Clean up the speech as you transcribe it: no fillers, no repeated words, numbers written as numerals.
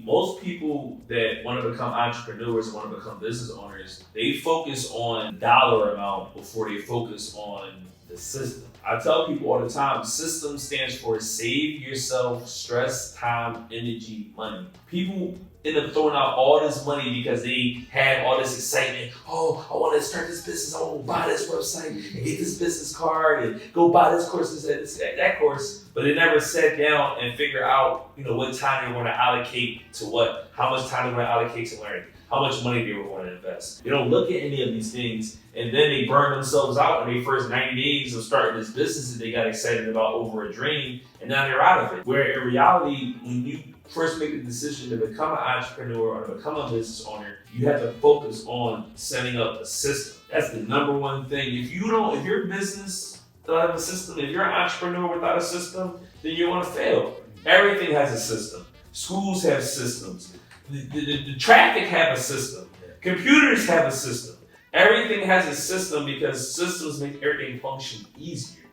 Most people that want to become entrepreneurs and want to become business owners, they focus on dollar amount before they focus on the system. I tell people all the time, system stands for save yourself stress, time, energy, money. People end up throwing out all this money because they have all this excitement. Oh, I want to start this business. I want to buy this website and get this business card and go buy this course, that course. But they never sat down and figure out, what time they want to allocate to what, how much time they want to allocate to learning, how much money they were going to invest. They don't look at any of these things, and then they burn themselves out in their first 90 days of starting this business that they got excited about over a dream, and now they're out of it. Where in reality, when you first make the decision to become an entrepreneur or to become a business owner, you have to focus on setting up a system. That's the number one thing. If your business doesn't have a system, if you're an entrepreneur without a system, then you're going to fail. Everything has a system. Schools have systems. The traffic have a system. Computers have a system. Everything has a system because systems make everything function easier.